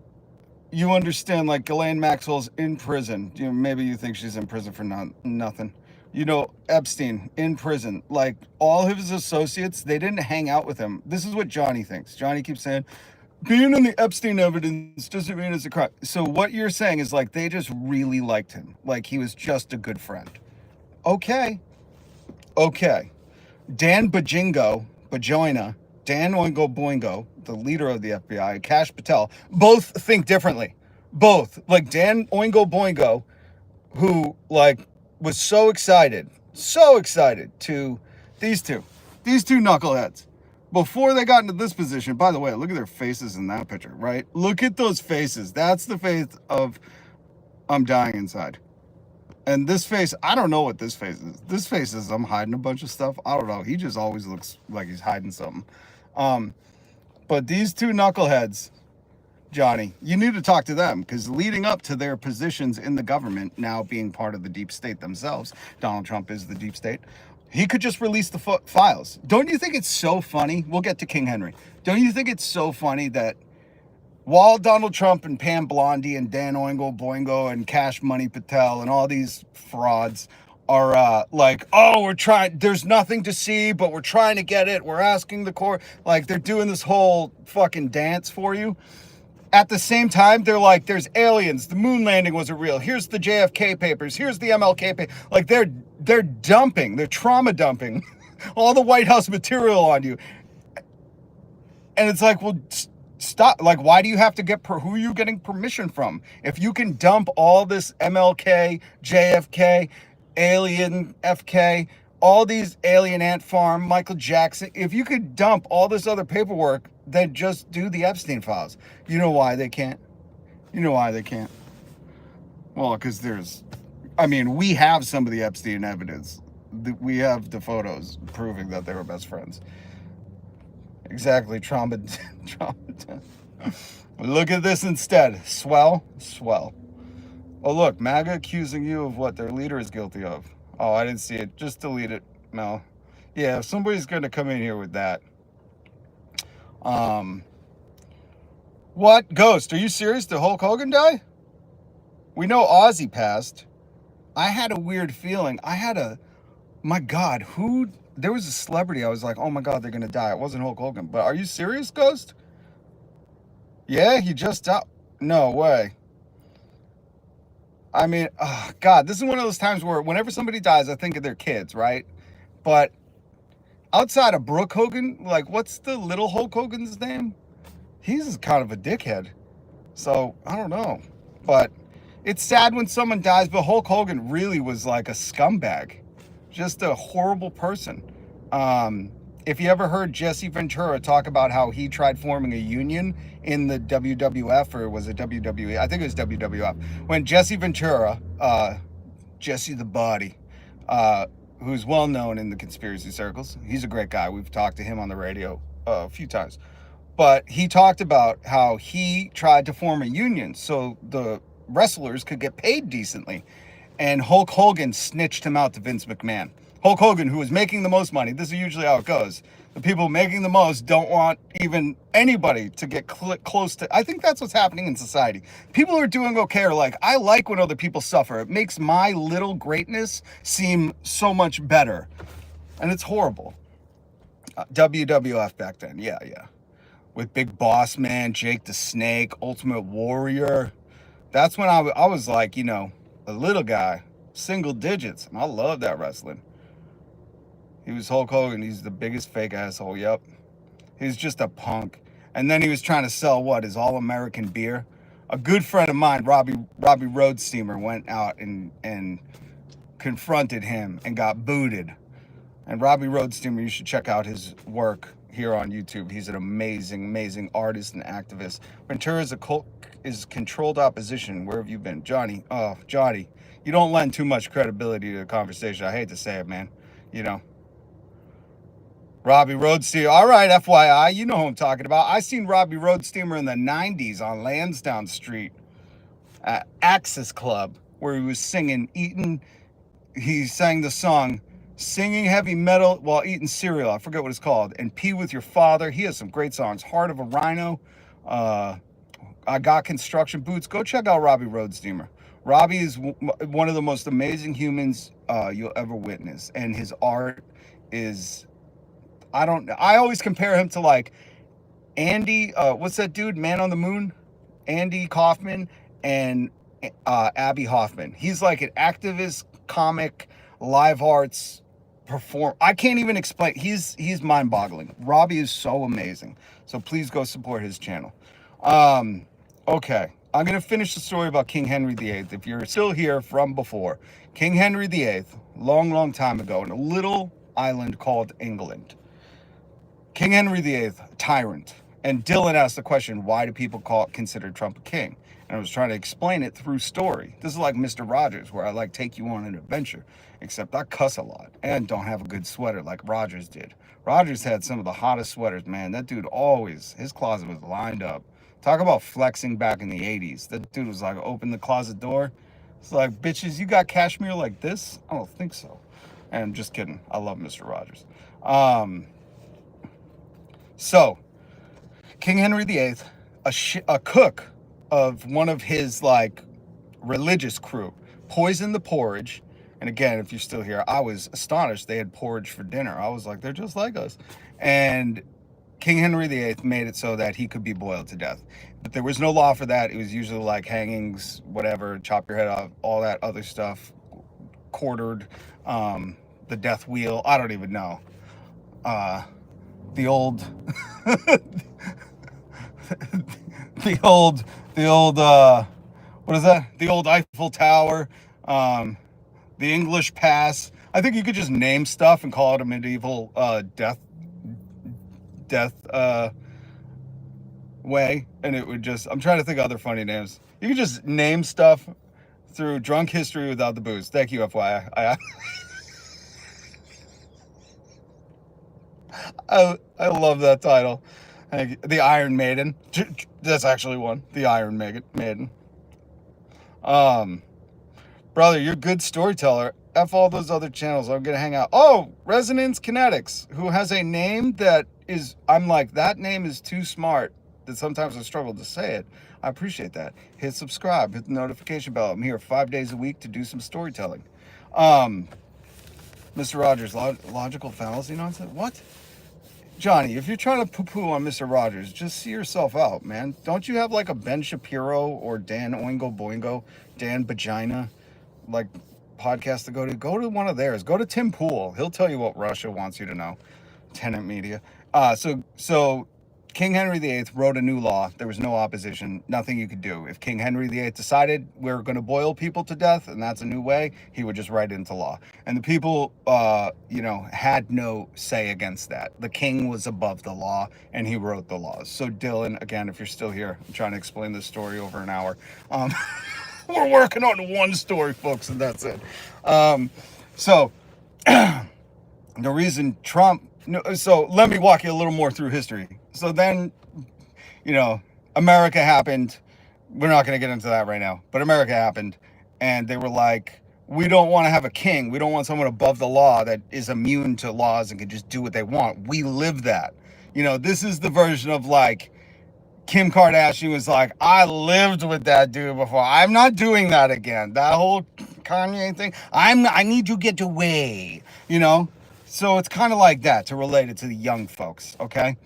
you understand, like, Ghislaine Maxwell's in prison. You know, maybe you think she's in prison for nothing. You know, Epstein in prison, like all of his associates, they didn't hang out with him. This is what Johnny thinks. Johnny keeps saying, being in the Epstein evidence doesn't mean it's a crime. So what you're saying is like, they just really liked him. Like he was just a good friend. Okay. Dan Bajoina, Dan Oingo Boingo, the leader of the FBI, Kash Patel, both think differently. Both. Like Dan Oingo Boingo, who like, was so excited to these two knuckleheads before they got into this position, by the way, look at their faces in that picture, right? Look at those faces. That's the face of I'm dying inside. And this face, I don't know what this face is. This face is I'm hiding a bunch of stuff. I don't know. He just always looks like he's hiding something. But these two knuckleheads, Johnny, you need to talk to them, because leading up to their positions in the government, now being part of the deep state themselves, Donald Trump is the deep state, he could just release the files. Don't you think it's so funny? We'll get to King Henry. Don't you think it's so funny that while Donald Trump and Pam Blondie and Dan Oingo Boingo and Cash Money Patel and all these frauds are like, oh, we're trying, there's nothing to see, but we're trying to get it. We're asking the court, like they're doing this whole fucking dance for you. At the same time, they're like, there's aliens. The moon landing wasn't real. Here's the JFK papers. Here's the MLK papers. Like they're dumping, they're trauma dumping all the White House material on you. And it's like, well, stop. Like, why do you have to who are you getting permission from? If you can dump all this MLK, JFK, alien FK, all these alien ant farm, Michael Jackson, if you could dump all this other paperwork, then just do the Epstein files. You know why they can't? You know why they can't? Well, because we have some of the Epstein evidence. We have the photos proving that they were best friends. Exactly, trauma. Look at this instead. Swell. Oh, look, MAGA accusing you of what their leader is guilty of. Oh, I didn't see it. Just delete it. No. Yeah, if somebody's going to come in here with that. What? Ghost, are you serious? Did Hulk Hogan die? We know Ozzy passed. I had a weird feeling. My God, there was a celebrity. I was like, oh my God, they're going to die. It wasn't Hulk Hogan. But are you serious, Ghost? Yeah, he just died. No way. I mean, oh God, this is one of those times where whenever somebody dies, I think of their kids, right? But outside of Brooke Hogan, like, what's the little Hulk Hogan's name? He's kind of a dickhead. So, I don't know. But it's sad when someone dies, but Hulk Hogan really was like a scumbag. Just a horrible person. If you ever heard Jesse Ventura talk about how he tried forming a union in the WWF, or was it WWE? I think it was WWF. When Jesse Ventura, Jesse the Body, who's well known in the conspiracy circles, he's a great guy. We've talked to him on the radio a few times. But he talked about how he tried to form a union so the wrestlers could get paid decently. And Hulk Hogan snitched him out to Vince McMahon. Hulk Hogan, who was making the most money, this is usually how it goes. The people making the most don't want even anybody to get close to. I think that's what's happening in society. People who are doing okay are like, I like when other people suffer. It makes my little greatness seem so much better. And it's horrible. WWF back then, yeah. With Big Boss Man, Jake the Snake, Ultimate Warrior. That's when I was like, a little guy, single digits. And I love that wrestling. He was Hulk Hogan. He's the biggest fake asshole. Yep. He's just a punk. And then he was trying to sell his all-American beer. A good friend of mine, Robbie Roadsteamer, went out and confronted him and got booted. And Robbie Roadsteamer, you should check out his work here on YouTube. He's an amazing artist and activist. Ventura is controlled opposition. Where have you been? Johnny, you don't lend too much credibility to the conversation. I hate to say it, man. Robbie Roadsteamer. All right, FYI, you know who I'm talking about. I seen Robbie Roadsteamer in the 90s on Lansdowne Street at Axis Club, where he was he sang the song Singing Heavy Metal While Eating Cereal. I forget what it's called. And Pee With Your Father. He has some great songs. Heart of a Rhino. I Got Construction Boots. Go check out Robbie Roadsteamer. Robbie is one of the most amazing humans you'll ever witness. And his art is... I always compare him to like Andy, what's that dude, Man on the Moon? Andy Kaufman and Abby Hoffman. He's like an activist, comic, live arts I can't even explain. He's mind-boggling. Robbie is so amazing. So please go support his channel. Okay. I'm going to finish the story about King Henry VIII. If you're still here from before, King Henry VIII, long time ago, in a little island called England, King Henry VIII, tyrant. And Dylan asked the question, why do people consider Trump a king? And I was trying to explain it through story. This is like Mr. Rogers, where I like take you on an adventure, except I cuss a lot and don't have a good sweater like Rogers did. Rogers had some of the hottest sweaters, man. That dude always, his closet was lined up. Talk about flexing back in the 80s. That dude was like, open the closet door. It's like, bitches, you got cashmere like this? I don't think so. And just kidding. I love Mr. Rogers. So, King Henry VIII, a cook of one of his like religious crew, poisoned the porridge. And again, if you're still here, I was astonished they had porridge for dinner. I was like, they're just like us. And King Henry VIII made it so that he could be boiled to death. But there was no law for that. It was usually like hangings, whatever, chop your head off, all that other stuff, quartered, the death wheel. I don't even know. The old, the old, what is that? The old Eiffel Tower, the English Pass. I think you could just name stuff and call it a medieval death way, and it would just, I'm trying to think of other funny names. You could just name stuff through drunk history without the booze. Thank you, FYI. I love that title. The Iron Maiden. That's actually one. The Iron Maiden. Brother, you're a good storyteller. F all those other channels. I'm gonna hang out. Oh, Resonance Kinetics, who has a name that is, I'm like, that name is too smart that sometimes I struggle to say it. I appreciate that. Hit subscribe, hit the notification bell. I'm here 5 days a week to do some storytelling. Mr. Rogers, logical fallacy nonsense? What? Johnny, if you're trying to poo-poo on Mr. Rogers, just see yourself out, man. Don't you have like a Ben Shapiro or Dan Oingo Boingo, Dan Vagina, like podcast to go to? Go to one of theirs. Go to Tim Pool. He'll tell you what Russia wants you to know. Tenant Media. So King Henry VIII wrote a new law. There was no opposition, nothing you could do. If King Henry VIII decided we're going to boil people to death, and that's a new way, he would just write it into law. And the people, had no say against that. The king was above the law, and he wrote the laws. So Dylan, again, if you're still here, I'm trying to explain this story over an hour. We're working on one story, folks, and that's it. So the reason Trump... So let me walk you a little more through history. So then, America happened. We're not going to get into that right now, but America happened, and they were like, we don't want to have a king. We don't want someone above the law that is immune to laws and can just do what they want. We live that. This is the version of like Kim Kardashian was like, I lived with that dude before. I'm not doing that again. That whole Kanye thing. I need to get away, So it's kind of like that, to relate it to the young folks, okay?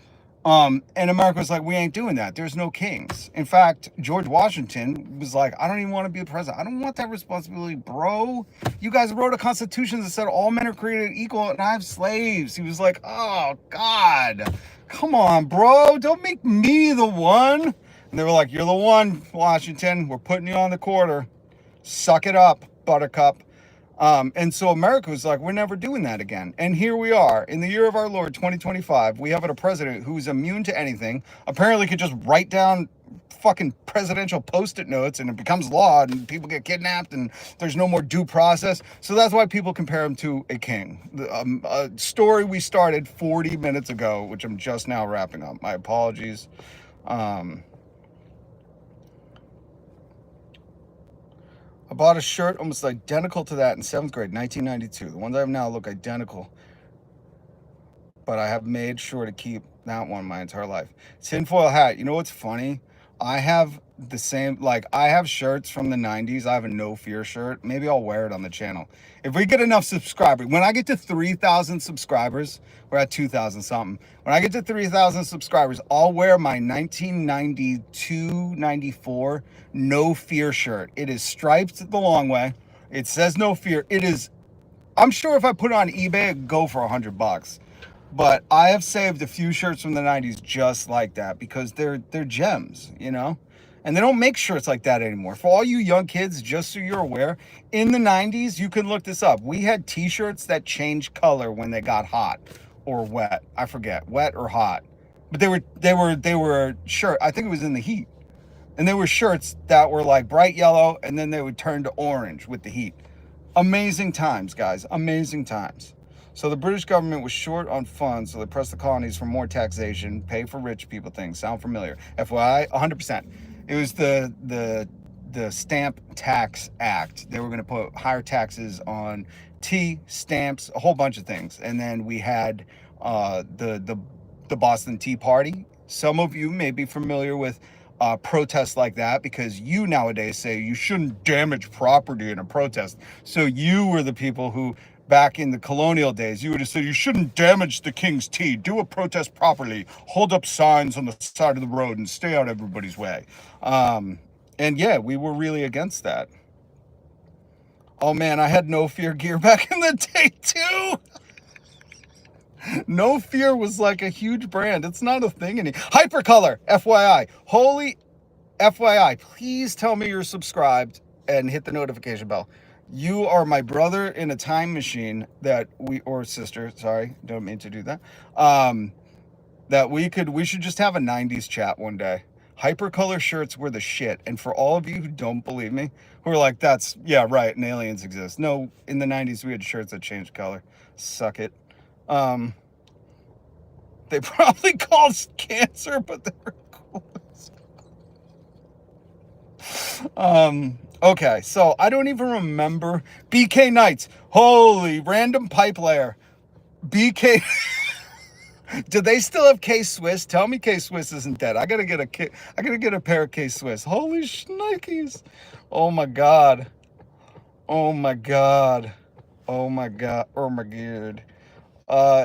And America was like, we ain't doing that. There's no kings. In fact, George Washington was like, I don't even want to be a president. I don't want that responsibility, bro. You guys wrote a constitution that said all men are created equal and I have slaves. He was like, oh, God, come on, bro. Don't make me the one. And they were like, you're the one, Washington. We're putting you on the quarter. Suck it up, buttercup. And so America was like, we're never doing that again. And here we are in the year of our Lord, 2025. We have a president who's immune to anything, apparently could just write down fucking presidential post-it notes and it becomes law and people get kidnapped and there's no more due process. So that's why people compare him to a king. A story we started 40 minutes ago, which I'm just now wrapping up. My apologies. I bought a shirt almost identical to that in 7th grade, 1992. The ones I have now look identical, but I have made sure to keep that one my entire life. Tinfoil hat. You know what's funny? I have the same, I have shirts from the 90s. I have a No Fear shirt. Maybe I'll wear it on the channel. If we get enough subscribers, when I get to 3,000 subscribers, we're at 2,000 something. When I get to 3,000 subscribers, I'll wear my 1992, 94 No Fear shirt. It is striped the long way. It says No Fear. It is, I'm sure if I put it on eBay, it'd go for $100. But I have saved a few shirts from the 90s just like that because they're gems, And they don't make shirts like that anymore. For all you young kids, just so you're aware, in the 90s, you can look this up. We had t-shirts that changed color when they got hot. or wet. I forget, wet or hot. But they were shirt. I think it was in the heat. And they were shirts that were like bright yellow, and then they would turn to orange with the heat. Amazing times, guys. Amazing times. So the British government was short on funds, so they pressed the colonies for more taxation, pay for rich people things. Sound familiar? FYI, 100%. It was the Stamp Tax Act. They were going to put higher taxes on tea, stamps, a whole bunch of things. And then we had the Boston Tea Party. Some of you may be familiar with protests like that, because you nowadays say you shouldn't damage property in a protest. So you were the people who, back in the colonial days, you would have said you shouldn't damage the king's tea, do a protest properly, hold up signs on the side of the road and stay out everybody's way. And yeah, we were really against that. Oh man, I had No Fear gear back in the day too. No Fear was like a huge brand. It's not a thing anymore. Hypercolor, FYI. Holy FYI, please tell me you're subscribed and hit the notification bell. You are my brother in a time machine or sister, sorry, don't mean to do that. We should just have a 90s chat one day. Hypercolor shirts were the shit. And for all of you who don't believe me, who are like, yeah, right, and aliens exist. No, in the 90s, we had shirts that changed color. Suck it. They probably caused cancer, but they were cool. Okay, so I don't even remember. BK Knights. Holy, random pipe layer. BK... Do they still have K-Swiss? Tell me K-Swiss isn't dead. I gotta get a pair of K-Swiss. Holy shnikes. Oh my god. Oh my god. Oh my god. Oh my god.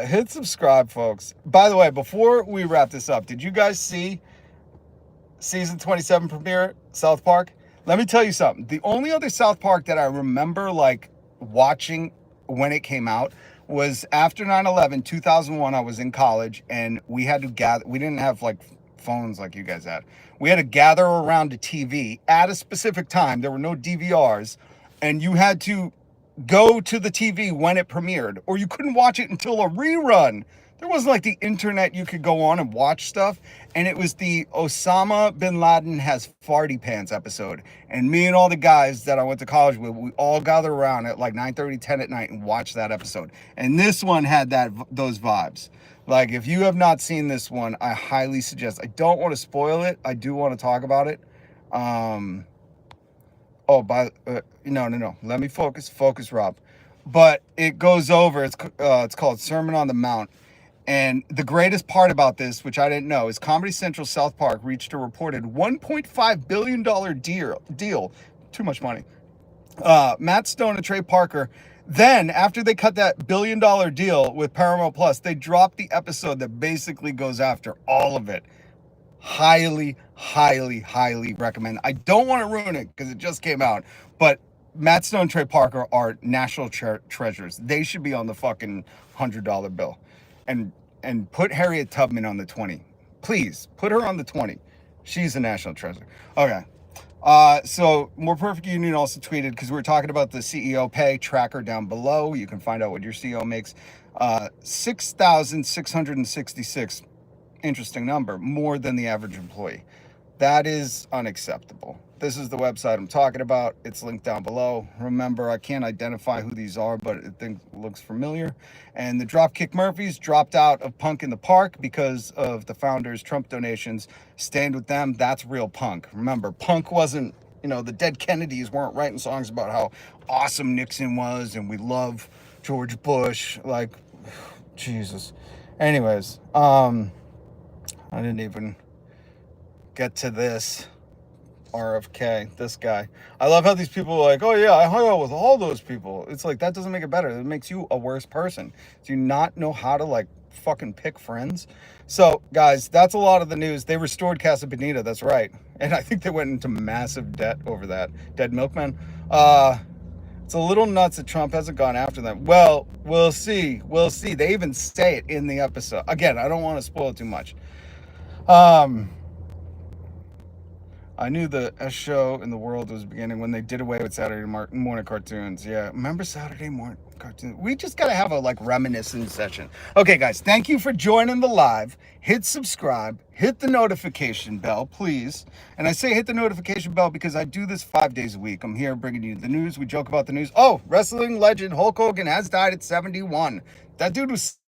Hit subscribe, folks. By the way, before we wrap this up, did you guys see season 27 premiere, South Park? Let me tell you something. The only other South Park that I remember like watching when it came out was after 9/11, 2001. I was in college, and we had to gather. We didn't have like phones like you guys had. We had to gather around a TV at a specific time. There were no DVRs, and you had to go to the TV when it premiered, or you couldn't watch it until a rerun. There wasn't like the internet you could go on and watch stuff. And it was the Osama bin Laden has farty pants episode. And me and all the guys that I went to college with, we all gathered around at like 9:30, 10 at night and watched that episode. And this one had those vibes. Like, if you have not seen this one, I highly suggest. I don't want to spoil it. I do want to talk about it. No. Let me focus, Rob. But it goes over. It's called Sermon on the Mount. And the greatest part about this, which I didn't know, is Comedy Central South Park reached a reported $1.5 billion deal. Too much money. Matt Stone and Trey Parker. Then, after they cut that $1 billion deal with Paramount Plus, they dropped the episode that basically goes after all of it. Highly, highly, highly recommend. I don't want to ruin it because it just came out, but Matt Stone and Trey Parker are national treasures. They should be on the fucking $100 bill. And put Harriet Tubman on the 20. Please, put her on the 20. She's a national treasure. Okay. So More Perfect Union also tweeted, because we were talking about the CEO pay tracker down below. You can find out what your CEO makes. 6,666. Interesting number, more than the average employee. That is unacceptable. This is the website I'm talking about. It's linked down below. Remember, I can't identify who these are, but it looks familiar. And the Dropkick Murphys dropped out of Punk in the Park because of the founders' Trump donations. Stand with them. That's real punk. Remember, punk wasn't, the dead Kennedys weren't writing songs about how awesome Nixon was and we love George Bush. Like, Jesus. Anyways, I didn't even get to this. RFK, this guy. I love how these people are like, oh yeah, I hung out with all those people. It's like, that doesn't make it better. It makes you a worse person. Do you not know how to like fucking pick friends? So guys, that's a lot of the news. They restored Casa Bonita, that's right. And I think they went into massive debt over that. Dead milkman. It's a little nuts that Trump hasn't gone after them. Well, we'll see. They even say it in the episode. Again, I don't want to spoil it too much. I knew the best show in the world was beginning when they did away with Saturday morning cartoons. Yeah, remember Saturday morning cartoons? We just gotta have a like reminiscence session. Okay, guys, thank you for joining the live. Hit subscribe, hit the notification bell, please. And I say hit the notification bell because I do this 5 days a week. I'm here bringing you the news. We joke about the news. Oh, wrestling legend Hulk Hogan has died at 71. That dude was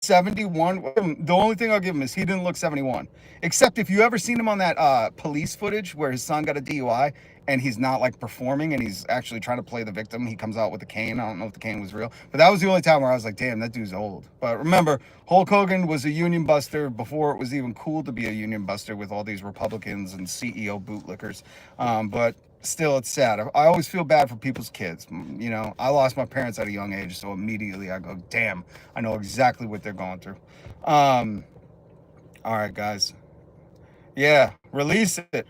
71. The only thing I'll give him is he didn't look 71. Except if you ever seen him on that police footage where his son got a DUI and he's not like performing and he's actually trying to play the victim. He comes out with a cane. I don't know if the cane was real, but that was the only time where I was like, damn, that dude's old. But remember, Hulk Hogan was a union buster before it was even cool to be a union buster with all these Republicans and CEO bootlickers. But still, it's sad. I always feel bad for people's kids. You know, I lost my parents at a young age, so immediately I go, damn, I know exactly what they're going through. All right, guys. Yeah, release it.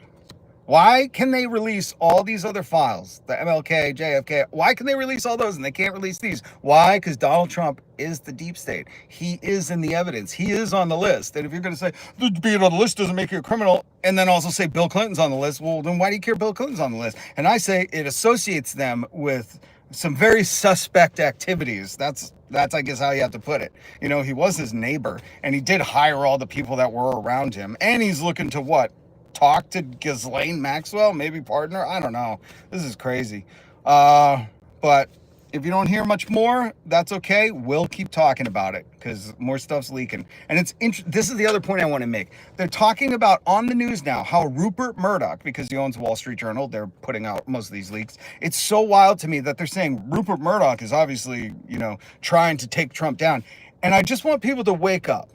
Why can they release all these other files? The MLK, JFK. Why can they release all those and they can't release these? Why? Because Donald Trump is the deep state. He is in the evidence. He is on the list. And if you're going to say, being on the list doesn't make you a criminal, and then also say Bill Clinton's on the list, well, then why do you care Bill Clinton's on the list? And I say it associates them with some very suspect activities. That's I guess how you have to put it. You know, he was his neighbor, and he did hire all the people that were around him. And he's looking to what? Talk to Ghislaine Maxwell, maybe partner. I don't know. This is crazy. But if you don't hear much more, that's okay. We'll keep talking about it because more stuff's leaking. And this is the other point I want to make. They're talking about on the news now how Rupert Murdoch, because he owns Wall Street Journal, they're putting out most of these leaks. It's so wild to me that they're saying Rupert Murdoch is obviously, you know, trying to take Trump down. And I just want people to wake up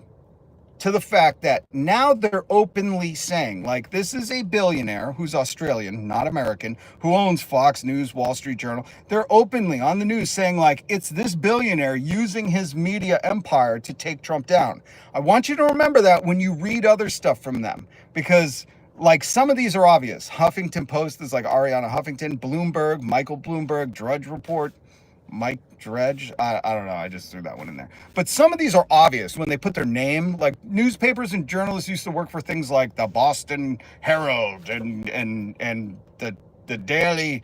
to the fact that now they're openly saying, like, this is a billionaire who's Australian, not American, who owns Fox News, Wall Street Journal. They're openly on the news saying, like, it's this billionaire using his media empire to take Trump down. I want you to remember that when you read other stuff from them, because like some of these are obvious. Huffington Post is like Ariana Huffington, Bloomberg, Michael Bloomberg, Drudge Report, Mike Dredge. I don't know. I just threw that one in there. But some of these are obvious when they put their name. Like newspapers and journalists used to work for things like the Boston Herald and the Daily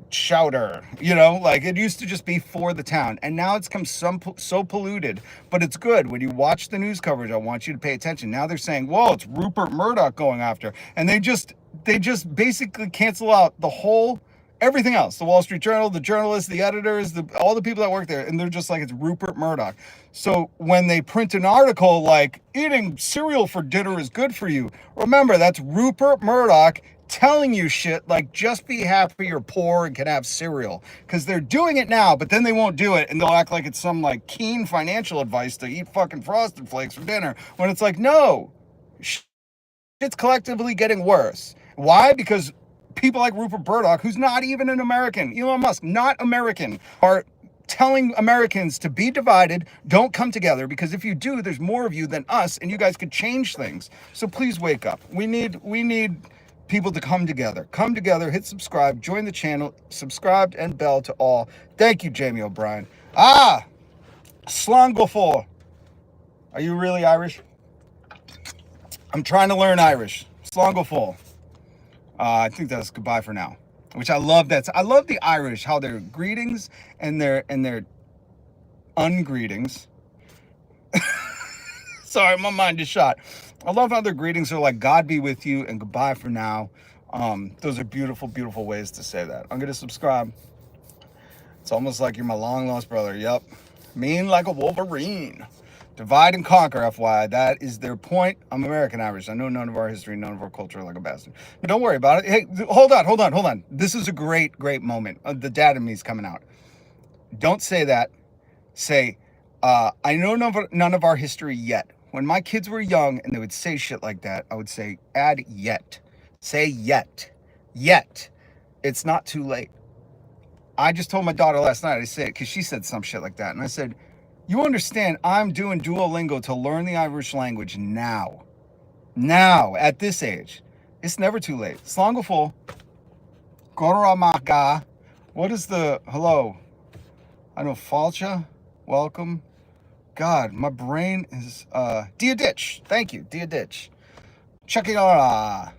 Shouter. You know, like it used to just be for the town, and now it's come so polluted. But it's good when you watch the news coverage. I want you to pay attention. Now they're saying, "Whoa, it's Rupert Murdoch going after," and they just basically cancel out the whole. Everything else, the Wall Street Journal, the journalists, the editors, all the people that work there, and they're just like, it's Rupert Murdoch. So when they print an article like, eating cereal for dinner is good for you, remember, that's Rupert Murdoch telling you shit like, just be happy you're poor and can have cereal. Because they're doing it now, but then they won't do it, and they'll act like it's some like keen financial advice to eat fucking Frosted Flakes for dinner, when it's like, no, shit's collectively getting worse. Why? Because people like Rupert Murdoch, who's not even an American, Elon Musk, not American, are telling Americans to be divided, don't come together, because if you do, there's more of you than us, and you guys could change things. So please wake up. We need people to come together. Come together, hit subscribe, join the channel, subscribed and bell to all. Thank you, Jamie O'Brien. Slangofo. Are you really Irish? I'm trying to learn Irish. Slangofo. I think that's goodbye for now, which I love. I love the Irish, how their greetings and their ungreetings. Sorry, my mind is shot. I love how their greetings are like, God be with you and goodbye for now. Those are beautiful, beautiful ways to say that. I'm going to subscribe. It's almost like you're my long lost brother. Yep. Mean like a Wolverine. Divide and conquer, FYI. That is their point. I'm American Irish. I know none of our history, none of our culture like a bastard. But don't worry about it. Hey, hold on. This is a great, great moment. The dad in me is coming out. Don't say that. Say, I know none of our history yet. When my kids were young and they would say shit like that, I would say, add yet. Say yet. Yet. It's not too late. I just told my daughter last night, I said, because she said some shit like that. And I said, you understand, I'm doing Duolingo to learn the Irish language now. Now, at this age. It's never too late. Slangoful. Goramaga. What is the hello? I know Falcha. Welcome. God, my brain is Dia Ditch. Thank you, Dia Ditch. Check it out.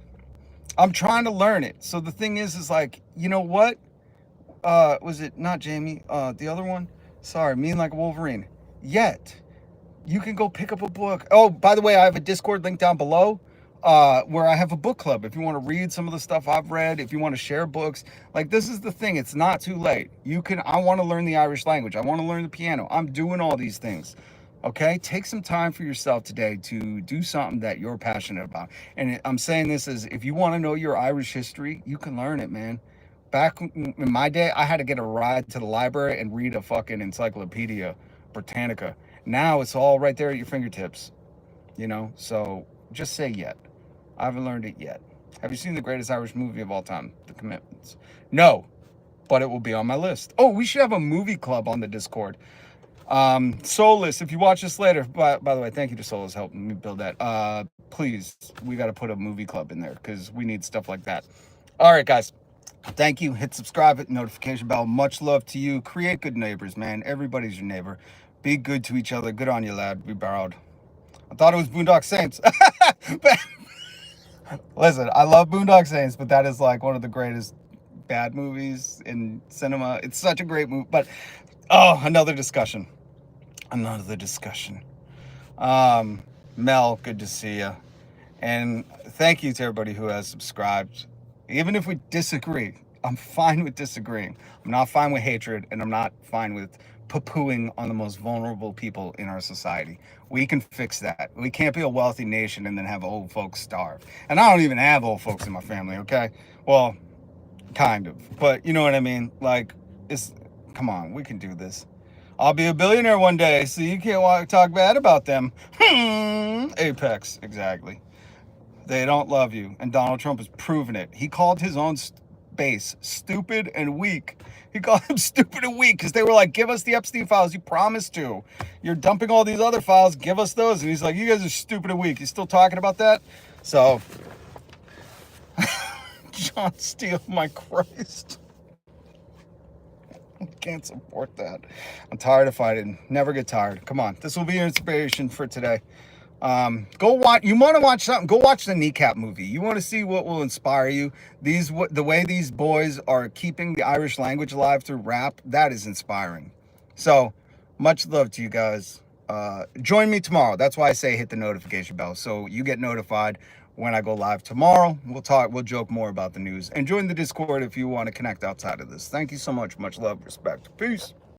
I'm trying to learn it. So the thing is like, you know what? Was it not Jamie? The other one? Sorry, Mean Like a Wolverine. Yet, you can go pick up a book. Oh, by the way, I have a Discord link down below where I have a book club. If you want to read some of the stuff I've read, if you want to share books, like this is the thing. It's not too late. You can. I want to learn the Irish language. I want to learn the piano. I'm doing all these things. Okay, take some time for yourself today to do something that you're passionate about. And I'm saying this as if you want to know your Irish history, you can learn it, man. Back in my day, I had to get a ride to the library and read a fucking Encyclopedia Britannica. Now it's all right there at your fingertips, you know? So just say yet. I haven't learned it yet. Have you seen the greatest Irish movie of all time, The Commitments? No, but it will be on my list. Oh, we should have a movie club on the Discord. Soulless, if you watch this later, by the way, thank you to Soulless helping me build that. Please, we got to put a movie club in there because we need stuff like that. All right, guys. Thank you. Hit subscribe, hit the notification bell. Much love to you. Create good neighbors, man. Everybody's your neighbor. Be good to each other. Good on you, lad. We borrowed. I thought it was Boondock Saints. Listen, I love Boondock Saints, but that is like one of the greatest bad movies in cinema. It's such a great movie. But, oh, another discussion. Another discussion. Mel, good to see you. And thank you to everybody who has subscribed. Even if we disagree, I'm fine with disagreeing. I'm not fine with hatred, and I'm not fine with poo-pooing on the most vulnerable people in our society. We can fix that. We can't be a wealthy nation and then have old folks starve. And I don't even have old folks in my family, okay? Well, kind of. But you know what I mean? Like, come on, we can do this. I'll be a billionaire one day, so you can't talk bad about them. Apex, exactly. They don't love you, and Donald Trump has proven it. He called his own base stupid and weak. He called them stupid and weak because they were like, give us the Epstein files. You promised to. You're dumping all these other files. Give us those. And he's like, you guys are stupid and weak. He's still talking about that? So, John Steele, my Christ. I can't support that. I'm tired of fighting. Never get tired. Come on. This will be your inspiration for today. Go watch. You want to watch something? Go watch the Kneecap movie. You want to see what will inspire you. The way these boys are keeping the Irish language alive through rap. That is inspiring. So much love to you guys. Join me tomorrow. That's why I say hit the notification bell so you get notified when I go live tomorrow. We'll joke more about the news, and join the Discord if you want to connect outside of this. Thank you so much. Much love, respect, peace.